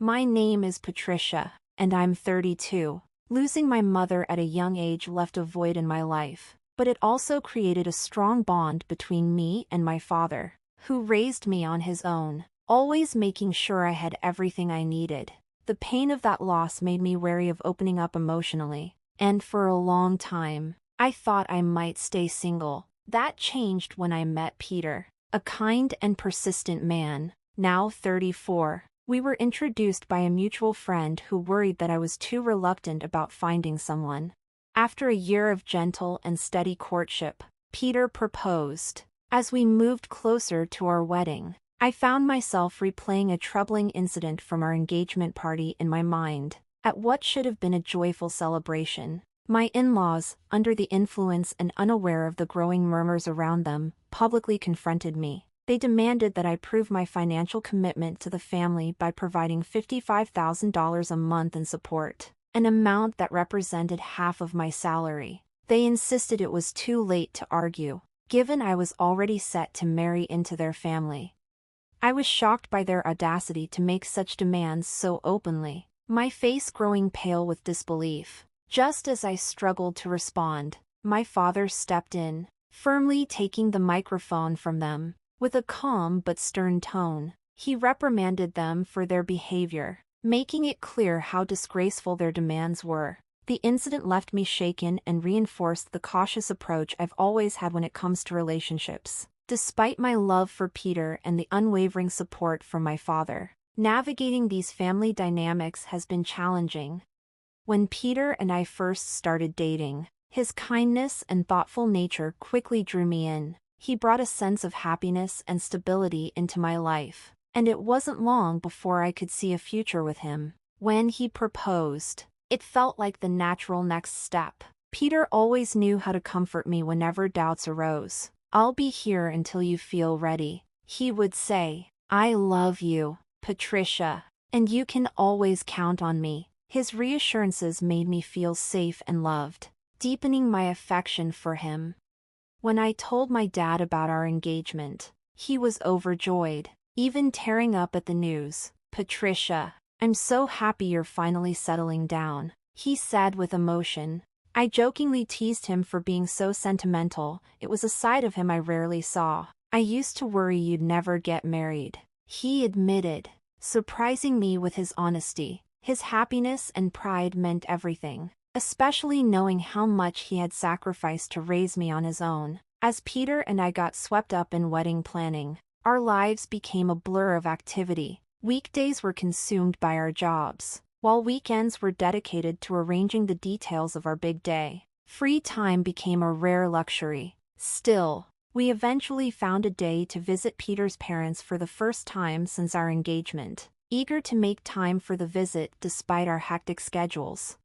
My name is Patricia, and I'm 32. Losing my mother at a young age left a void in my life, but it also created a strong bond between me and my father, who raised me on his own, always making sure I had everything I needed. The pain of that loss made me wary of opening up emotionally, and for a long time, I thought I might stay single. That changed when I met Peter, a kind and persistent man, now 34. We were introduced by a mutual friend who worried that I was too reluctant about finding someone. After a year of gentle and steady courtship, Peter proposed. As we moved closer to our wedding, I found myself replaying a troubling incident from our engagement party in my mind. At what should have been a joyful celebration, my in-laws, under the influence and unaware of the growing murmurs around them, publicly confronted me. They demanded that I prove my financial commitment to the family by providing $55,000 a month in support, an amount that represented half of my salary. They insisted it was too late to argue, given I was already set to marry into their family. I was shocked by their audacity to make such demands so openly, my face growing pale with disbelief. Just as I struggled to respond, my father stepped in, firmly taking the microphone from them. With a calm but stern tone, he reprimanded them for their behavior, making it clear how disgraceful their demands were. The incident left me shaken and reinforced the cautious approach I've always had when it comes to relationships. Despite my love for Peter and the unwavering support from my father, navigating these family dynamics has been challenging. When Peter and I first started dating, his kindness and thoughtful nature quickly drew me in. He brought a sense of happiness and stability into my life, and it wasn't long before I could see a future with him. When he proposed, it felt like the natural next step. Peter always knew how to comfort me whenever doubts arose. "I'll be here until you feel ready," he would say. "I love you, Patricia, and you can always count on me." His reassurances made me feel safe and loved, deepening my affection for him. When I told my dad about our engagement, he was overjoyed, even tearing up at the news. "Patricia, I'm so happy you're finally settling down," he said with emotion. I jokingly teased him for being so sentimental. It was a side of him I rarely saw. "I used to worry you'd never get married," he admitted, surprising me with his honesty. His happiness and pride meant everything, especially knowing how much he had sacrificed to raise me on his own. As Peter and I got swept up in wedding planning, our lives became a blur of activity. Weekdays were consumed by our jobs, while weekends were dedicated to arranging the details of our big day. Free time became a rare luxury. Still, we eventually found a day to visit Peter's parents for the first time since our engagement, eager to make time for the visit despite our hectic schedules.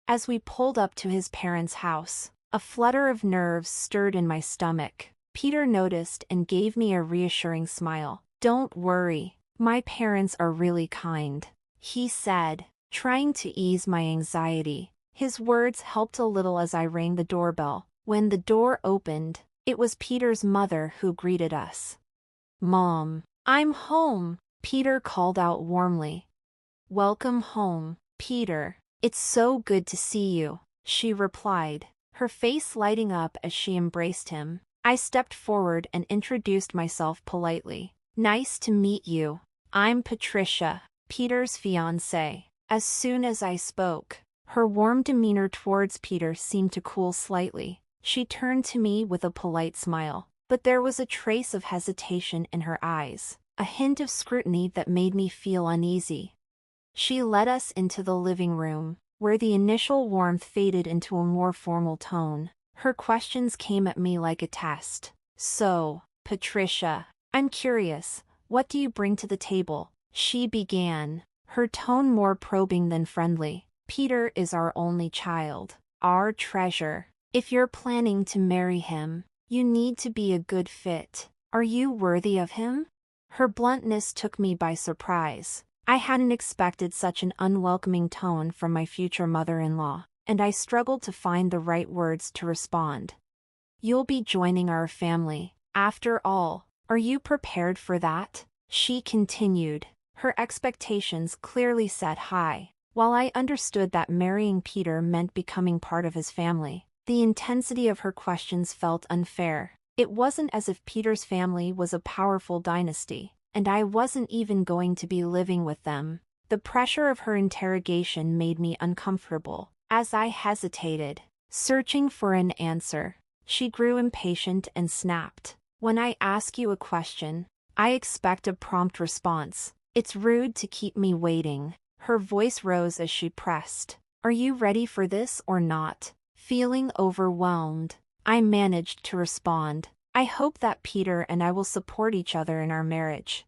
As we pulled up to his parents' house, a flutter of nerves stirred in my stomach. Peter noticed and gave me a reassuring smile. "Don't worry, my parents are really kind," he said, trying to ease my anxiety. His words helped a little as I rang the doorbell. When the door opened, it was Peter's mother who greeted us. "Mom, I'm home," Peter called out warmly. "Welcome home, Peter. It's so good to see you," she replied, her face lighting up as she embraced him. I stepped forward and introduced myself politely. "Nice to meet you. I'm Patricia, Peter's fiancée." As soon as I spoke, her warm demeanor towards Peter seemed to cool slightly. She turned to me with a polite smile, but there was a trace of hesitation in her eyes, a hint of scrutiny that made me feel uneasy. She led us into the living room, where the initial warmth faded into a more formal tone. Her questions came at me like a test. "So, Patricia, I'm curious, what do you bring to the table?" she began, her tone more probing than friendly. "Peter is our only child, our treasure. If you're planning to marry him, you need to be a good fit. Are you worthy of him?" Her bluntness took me by surprise. I hadn't expected such an unwelcoming tone from my future mother-in-law, and I struggled to find the right words to respond. "You'll be joining our family, after all. Are you prepared for that?" she continued, Her expectations clearly set high. While I understood that marrying Peter meant becoming part of his family, the intensity of her questions felt unfair. It wasn't as if Peter's family was a powerful dynasty, and I wasn't even going to be living with them. The pressure of her interrogation made me uncomfortable. As I hesitated, searching for an answer, she grew impatient and snapped. "When I ask you a question, I expect a prompt response. It's rude to keep me waiting." Her voice rose as she pressed. "Are you ready for this or not?" Feeling overwhelmed, I managed to respond, "I hope that Peter and I will support each other in our marriage."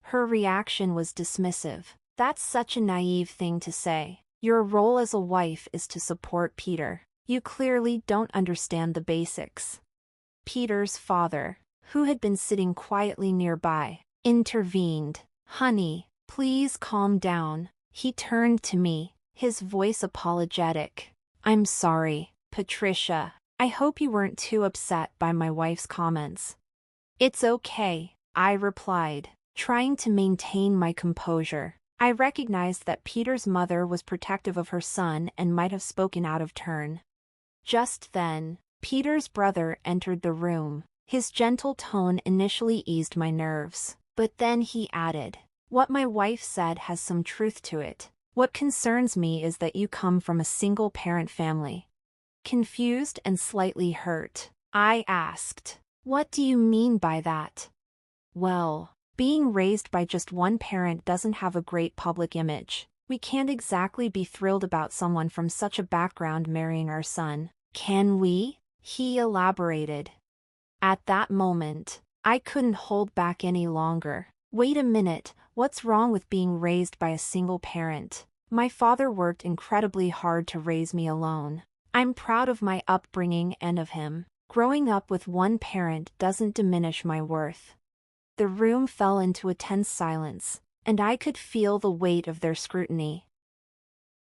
Her reaction was dismissive. "That's such a naive thing to say. Your role as a wife is to support Peter. You clearly don't understand the basics." Peter's father, who had been sitting quietly nearby, intervened. "Honey, please calm down." He turned to me, his voice apologetic. "I'm sorry, Patricia. I hope you weren't too upset by my wife's comments." "It's okay," I replied, trying to maintain my composure. I recognized that Peter's mother was protective of her son and might have spoken out of turn. Just then, Peter's brother entered the room. His gentle tone initially eased my nerves, but then he added, "What my wife said has some truth to it. What concerns me is that you come from a single-parent family." Confused and slightly hurt, I asked, "What do you mean by that?" "Well, being raised by just one parent doesn't have a great public image. We can't exactly be thrilled about someone from such a background marrying our son, can we?" he elaborated. At that moment, I couldn't hold back any longer. "Wait a minute, what's wrong with being raised by a single parent? My father worked incredibly hard to raise me alone. I'm proud of my upbringing and of him. Growing up with one parent doesn't diminish my worth." The room fell into a tense silence, and I could feel the weight of their scrutiny.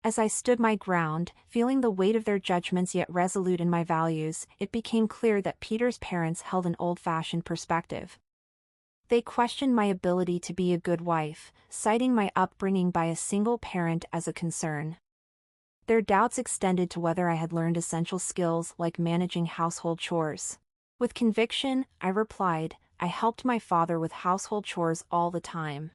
As I stood my ground, feeling the weight of their judgments yet resolute in my values, it became clear that Peter's parents held an old-fashioned perspective. They questioned my ability to be a good wife, citing my upbringing by a single parent as a concern. Their doubts extended to whether I had learned essential skills like managing household chores. With conviction, I replied, "I helped my father with household chores all the time.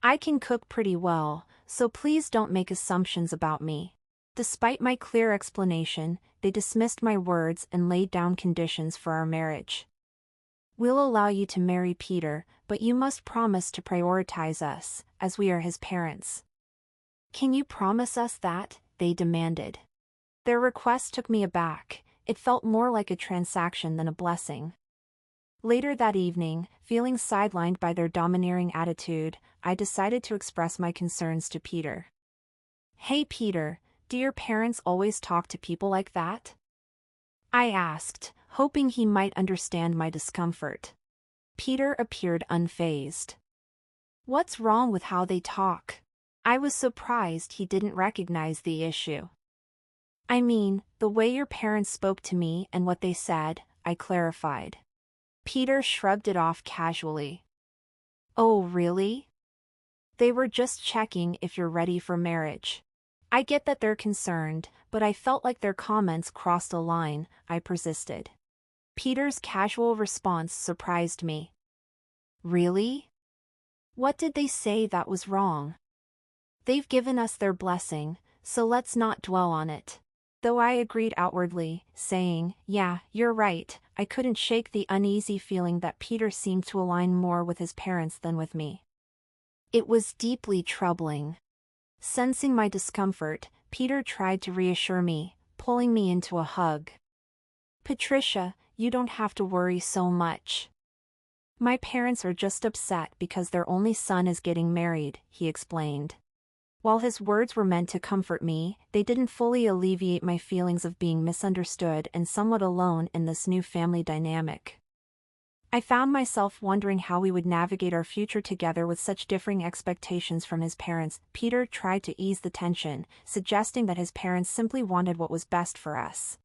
I can cook pretty well, so please don't make assumptions about me." Despite my clear explanation, they dismissed my words and laid down conditions for our marriage. "We'll allow you to marry Peter, but you must promise to prioritize us, as we are his parents." "Can you promise us that?" they demanded. Their request took me aback. It felt more like a transaction than a blessing. Later that evening, feeling sidelined by their domineering attitude, I decided to express my concerns to Peter. "Hey Peter, do your parents always talk to people like that?" I asked, hoping he might understand my discomfort. Peter appeared unfazed. "What's wrong with how they talk?" I was surprised he didn't recognize the issue. "I mean, the way your parents spoke to me and what they said," I clarified. Peter shrugged it off casually. "Oh really? They were just checking if you're ready for marriage." "I get that they're concerned, but I felt like their comments crossed a line," I persisted. Peter's casual response surprised me. "Really? What did they say that was wrong?" "They've given us their blessing, so let's not dwell on it." Though I agreed outwardly, saying, "Yeah, you're right," I couldn't shake the uneasy feeling that Peter seemed to align more with his parents than with me. It was deeply troubling. Sensing my discomfort, Peter tried to reassure me, pulling me into a hug. "Patricia, you don't have to worry so much. My parents are just upset because their only son is getting married," he explained. While his words were meant to comfort me, they didn't fully alleviate my feelings of being misunderstood and somewhat alone in this new family dynamic. I found myself wondering how we would navigate our future together with such differing expectations from his parents. Peter tried to ease the tension, suggesting that his parents simply wanted what was best for us.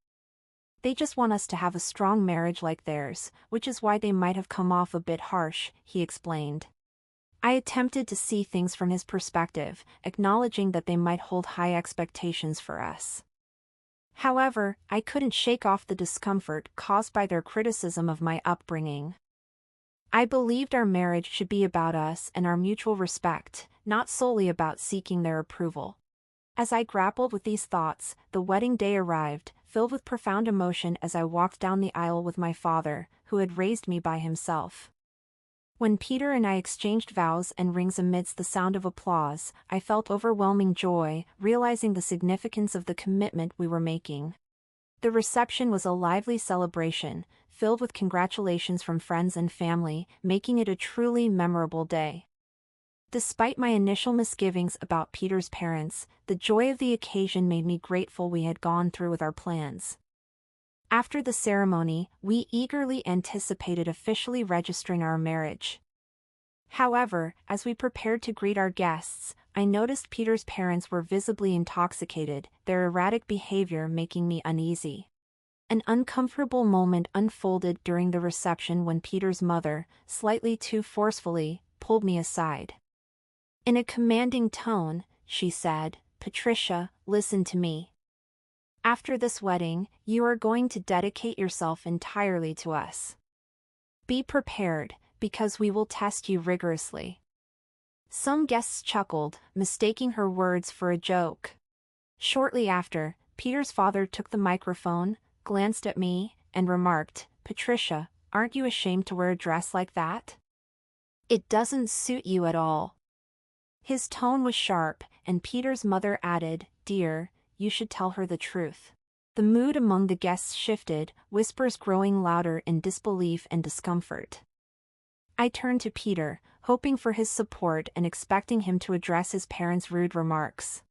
"They just want us to have a strong marriage like theirs, which is why they might have come off a bit harsh," he explained. I attempted to see things from his perspective, acknowledging that they might hold high expectations for us. However, I couldn't shake off the discomfort caused by their criticism of my upbringing. I believed our marriage should be about us and our mutual respect, not solely about seeking their approval. As I grappled with these thoughts, the wedding day arrived, filled with profound emotion as I walked down the aisle with my father, who had raised me by himself. When Peter and I exchanged vows and rings amidst the sound of applause, I felt overwhelming joy, realizing the significance of the commitment we were making. The reception was a lively celebration, filled with congratulations from friends and family, making it a truly memorable day. Despite my initial misgivings about Peter's parents, the joy of the occasion made me grateful we had gone through with our plans. After the ceremony, we eagerly anticipated officially registering our marriage. However, as we prepared to greet our guests, I noticed Peter's parents were visibly intoxicated, their erratic behavior making me uneasy. An uncomfortable moment unfolded during the reception when Peter's mother, slightly too forcefully, pulled me aside. In a commanding tone, she said, "Patricia, listen to me. After this wedding, you are going to dedicate yourself entirely to us. Be prepared, because we will test you rigorously." Some guests chuckled, mistaking her words for a joke. Shortly after, Peter's father took the microphone, glanced at me, and remarked, "Patricia, aren't you ashamed to wear a dress like that? It doesn't suit you at all." His tone was sharp, and Peter's mother added, "Dear, you should tell her the truth." The mood among the guests shifted, whispers growing louder in disbelief and discomfort. I turned to Peter, hoping for his support and expecting him to address his parents' rude remarks.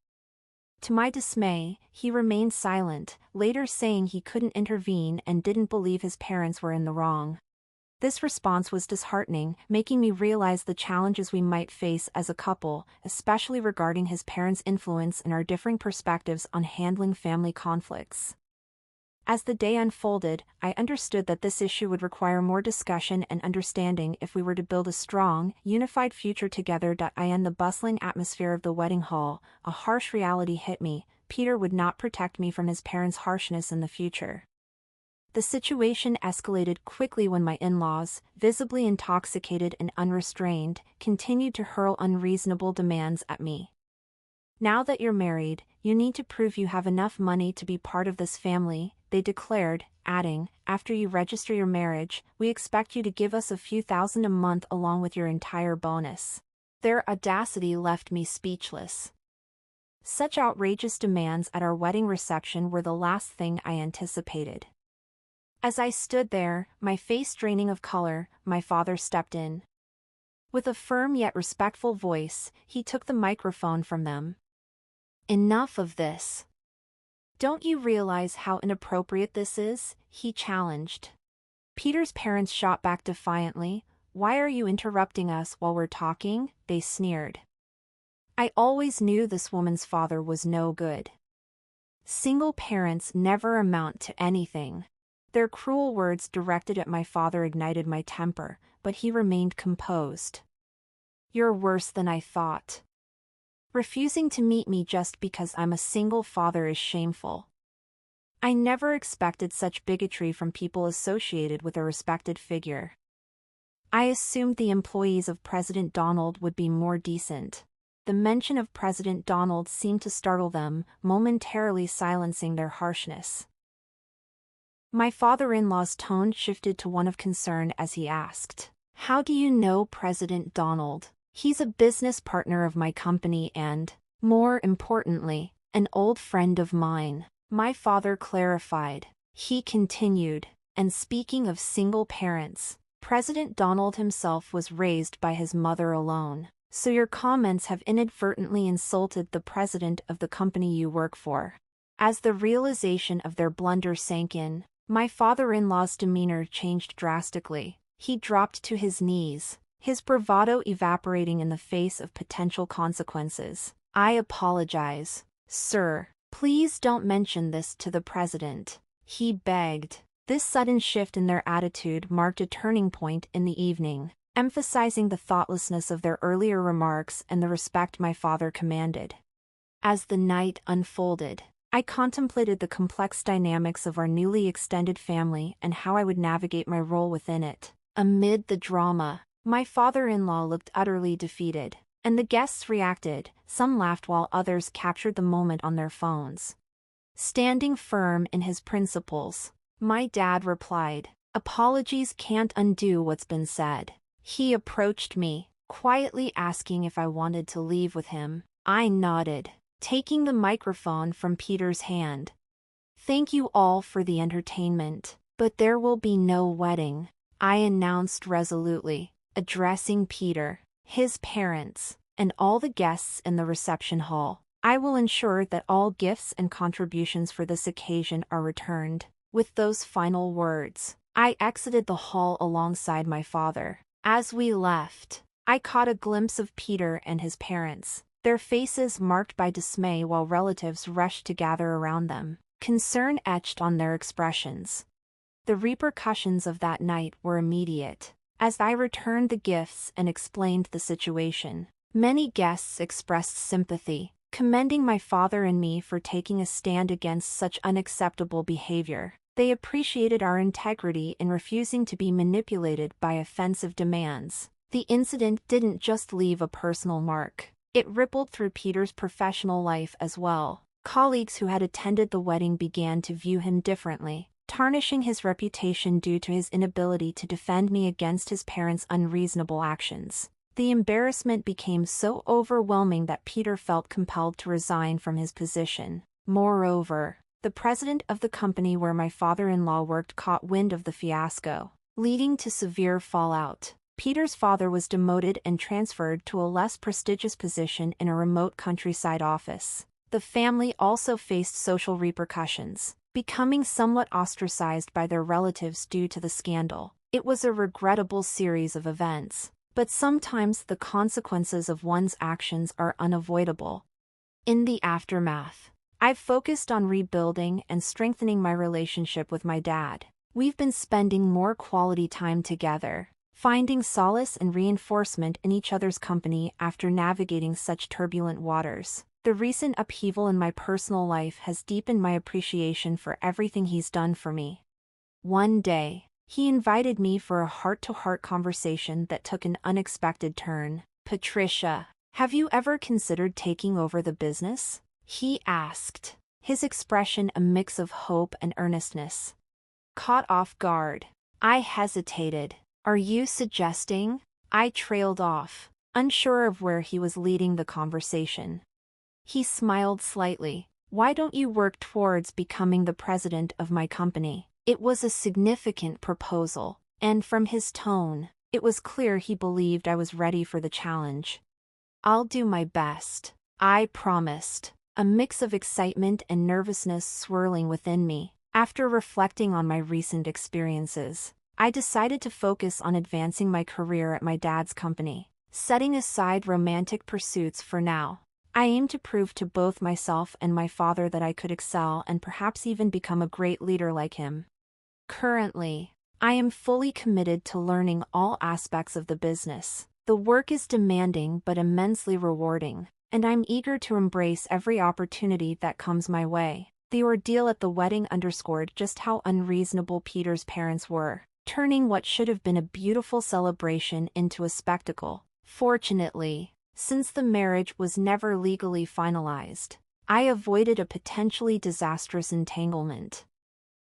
To my dismay, he remained silent, later saying he couldn't intervene and didn't believe his parents were in the wrong. This response was disheartening, making me realize the challenges we might face as a couple, especially regarding his parents' influence and our differing perspectives on handling family conflicts. As the day unfolded, I understood that this issue would require more discussion and understanding if we were to build a strong, unified future together. In the bustling atmosphere of the wedding hall, a harsh reality hit me: Peter would not protect me from his parents' harshness in the future. The situation escalated quickly when my in-laws, visibly intoxicated and unrestrained, continued to hurl unreasonable demands at me. "Now that you're married, you need to prove you have enough money to be part of this family," they declared, adding, "After you register your marriage, we expect you to give us a few thousand a month along with your entire bonus." Their audacity left me speechless. Such outrageous demands at our wedding reception were the last thing I anticipated. As I stood there, my face draining of color, my father stepped in. With a firm yet respectful voice, he took the microphone from them. "Enough of this. Don't you realize how inappropriate this is?" he challenged. Peter's parents shot back defiantly. "Why are you interrupting us while we're talking?" they sneered. I always knew this woman's father was no good. Single parents never amount to anything. Their cruel words directed at my father ignited my temper, but he remained composed. "You're worse than I thought. Refusing to meet me just because I'm a single father is shameful. I never expected such bigotry from people associated with a respected figure. I assumed the employees of President Donald would be more decent." The mention of President Donald seemed to startle them, momentarily silencing their harshness. My father-in-law's tone shifted to one of concern as he asked, "How do you know President Donald? He's a business partner of my company and, more importantly, an old friend of mine." My father clarified. He continued, "And speaking of single parents, President Donald himself was raised by his mother alone, so your comments have inadvertently insulted the president of the company you work for." As the realization of their blunder sank in, my father-in-law's demeanor changed drastically. He dropped to his knees, his bravado evaporating in the face of potential consequences. "I apologize, sir. Please don't mention this to the president," he begged. This sudden shift in their attitude marked a turning point in the evening. emphasizing the thoughtlessness of their earlier remarks and the respect my father commanded. As the night unfolded, I contemplated the complex dynamics of our newly extended family and how I would navigate my role within it. Amid the drama, my father-in-law looked utterly defeated, and the guests reacted. Some laughed while others captured the moment on their phones. Standing firm in his principles, my dad replied, "Apologies can't undo what's been said." He approached me, quietly asking if I wanted to leave with him. I nodded, taking the microphone from Peter's hand. "Thank you all for the entertainment, but there will be no wedding," I announced resolutely, addressing Peter, his parents, and all the guests in the reception hall. "I will ensure that all gifts and contributions for this occasion are returned." With those final words, I exited the hall alongside my father. As we left, I caught a glimpse of Peter and his parents, their faces marked by dismay while relatives rushed to gather around them, concern etched on their expressions. The repercussions of that night were immediate. As I returned the gifts and explained the situation, many guests expressed sympathy, commending my father and me for taking a stand against such unacceptable behavior. They appreciated our integrity in refusing to be manipulated by offensive demands. The incident didn't just leave a personal mark. It rippled through Peter's professional life as well. Colleagues who had attended the wedding began to view him differently, tarnishing his reputation due to his inability to defend me against his parents' unreasonable actions. The embarrassment became so overwhelming that Peter felt compelled to resign from his position. Moreover, the president of the company where my father-in-law worked caught wind of the fiasco, leading to severe fallout. Peter's father was demoted and transferred to a less prestigious position in a remote countryside office. The family also faced social repercussions, becoming somewhat ostracized by their relatives due to the scandal. It was a regrettable series of events, but sometimes the consequences of one's actions are unavoidable. In the aftermath, I've focused on rebuilding and strengthening my relationship with my dad. We've been spending more quality time together, finding solace and reinforcement in each other's company after navigating such turbulent waters. The recent upheaval in my personal life has deepened my appreciation for everything he's done for me. One day, he invited me for a heart-to-heart conversation that took an unexpected turn. "Patricia, have you ever considered taking over the business?" he asked, his expression a mix of hope and earnestness. Caught off guard, I hesitated. "Are you suggesting?" I trailed off, unsure of where he was leading the conversation. He smiled slightly. "Why don't you work towards becoming the president of my company?" It was a significant proposal, and from his tone, it was clear he believed I was ready for the challenge. "I'll do my best," I promised, a mix of excitement and nervousness swirling within me. After reflecting on my recent experiences, I decided to focus on advancing my career at my dad's company, setting aside romantic pursuits for now. I aimed to prove to both myself and my father that I could excel and perhaps even become a great leader like him. Currently, I am fully committed to learning all aspects of the business. The work is demanding but immensely rewarding, and I'm eager to embrace every opportunity that comes my way. The ordeal at the wedding underscored just how unreasonable Peter's parents were, turning what should have been a beautiful celebration into a spectacle. Fortunately, since the marriage was never legally finalized, I avoided a potentially disastrous entanglement.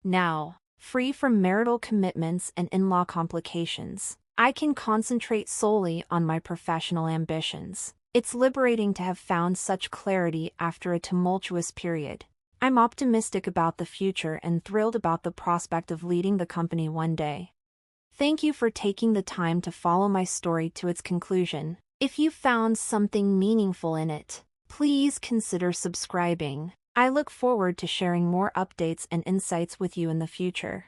Now, free from marital commitments and in-law complications, I can concentrate solely on my professional ambitions. It's liberating to have found such clarity after a tumultuous period. I'm optimistic about the future and thrilled about the prospect of leading the company one day. Thank you for taking the time to follow my story to its conclusion. If you found something meaningful in it, please consider subscribing. I look forward to sharing more updates and insights with you in the future.